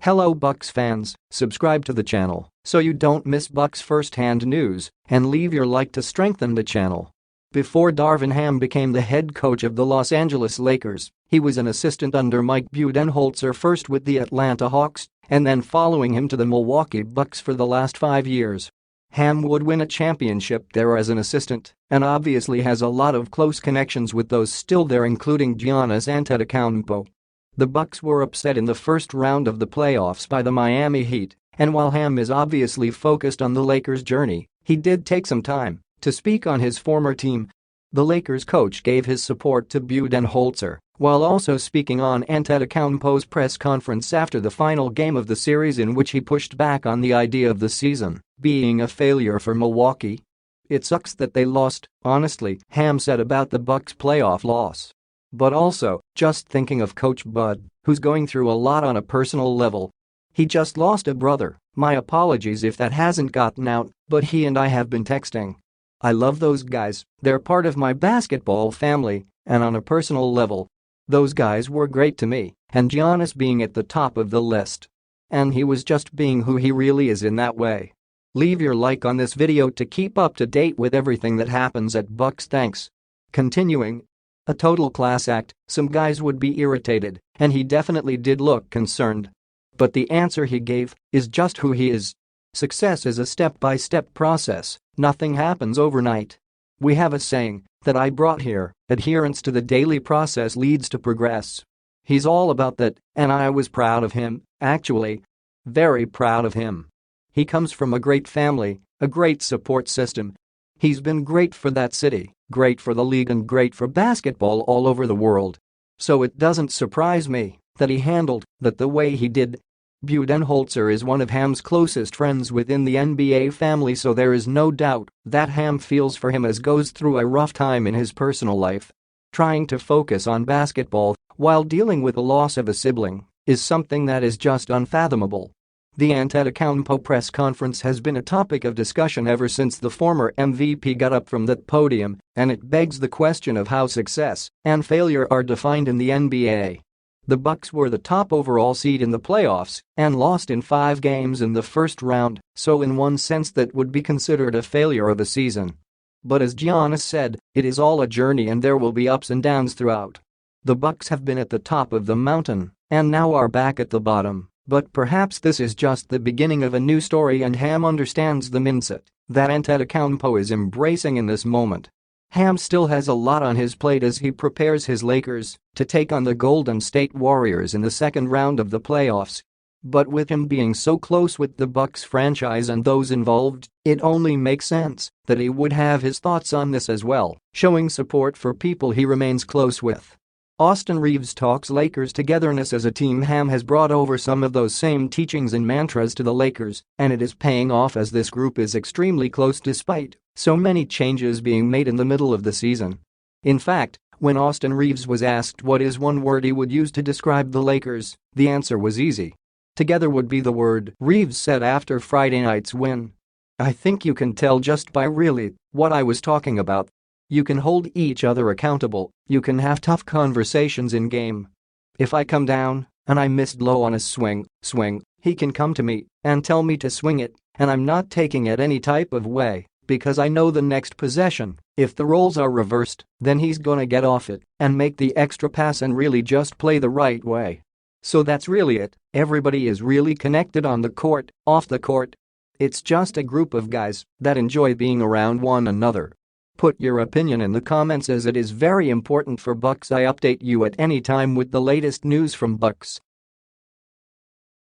Hello Bucks fans, subscribe to the channel so you don't miss Bucks first-hand news and leave your like to strengthen the channel. Before Darvin Ham became the head coach of the Los Angeles Lakers, he was an assistant under Mike Budenholzer, first with the Atlanta Hawks and then following him to the Milwaukee Bucks for the last 5 years. Ham would win a championship there as an assistant and obviously has a lot of close connections with those still there, including Giannis Antetokounmpo. The Bucks were upset in the first round of the playoffs by the Miami Heat, and while Ham is obviously focused on the Lakers' journey, he did take some time to speak on his former team. The Lakers coach gave his support to Budenholzer while also speaking on Antetokounmpo's press conference after the final game of the series, in which he pushed back on the idea of the season being a failure for Milwaukee. "It sucks that they lost, honestly," Ham said about the Bucks' playoff loss. "But also, just thinking of Coach Bud, who's going through a lot on a personal level. He just lost a brother. My apologies if that hasn't gotten out, but he and I have been texting. I love those guys, they're part of my basketball family, and on a personal level, those guys were great to me, and Giannis being at the top of the list. And he was just being who he really is in that way." Leave your like on this video to keep up to date with everything that happens at Bucks. Thanks. Continuing. A total class act, some guys would be irritated, and he definitely did look concerned. But the answer he gave is just who he is. Success is a step-by-step process, nothing happens overnight. We have a saying that I brought here: adherence to the daily process leads to progress. He's all about that, and I was proud of him, actually. Very proud of him. He comes from a great family, a great support system. He's been great for that city, great for the league, and great for basketball all over the world. So it doesn't surprise me that he handled that the way he did. Budenholzer is one of Ham's closest friends within the NBA family, so there is no doubt that Ham feels for him as goes through a rough time in his personal life. Trying to focus on basketball while dealing with the loss of a sibling is something that is just unfathomable. The Antetokounmpo press conference has been a topic of discussion ever since the former MVP got up from that podium, and it begs the question of how success and failure are defined in the NBA. The Bucks were the top overall seed in the playoffs and lost in 5 games in the first round, so in one sense that would be considered a failure of a season. But as Giannis said, it is all a journey and there will be ups and downs throughout. The Bucks have been at the top of the mountain and now are back at the bottom. But perhaps this is just the beginning of a new story, and Ham understands the mindset that Antetokounmpo is embracing in this moment. Ham still has a lot on his plate as he prepares his Lakers to take on the Golden State Warriors in the second round of the playoffs. But with him being so close with the Bucks franchise and those involved, it only makes sense that he would have his thoughts on this as well, showing support for people he remains close with. Austin Reaves talks Lakers togetherness as a team. Ham has brought over some of those same teachings and mantras to the Lakers, and it is paying off as this group is extremely close despite so many changes being made in the middle of the season. In fact, when Austin Reaves was asked what is one word he would use to describe the Lakers, the answer was easy. Together would be the word, Reaves said after Friday night's win. "I think you can tell just by really what I was talking about. You can hold each other accountable, you can have tough conversations in game. If I come down and I missed low on a swing, he can come to me and tell me to swing it, and I'm not taking it any type of way because I know the next possession, if the roles are reversed, then he's gonna get off it and make the extra pass and really just play the right way." So that's really it. Everybody is really connected on the court, off the court. It's just a group of guys that enjoy being around one another. Put your opinion in the comments as it is very important for Bucks. I update you at any time with the latest news from Bucks.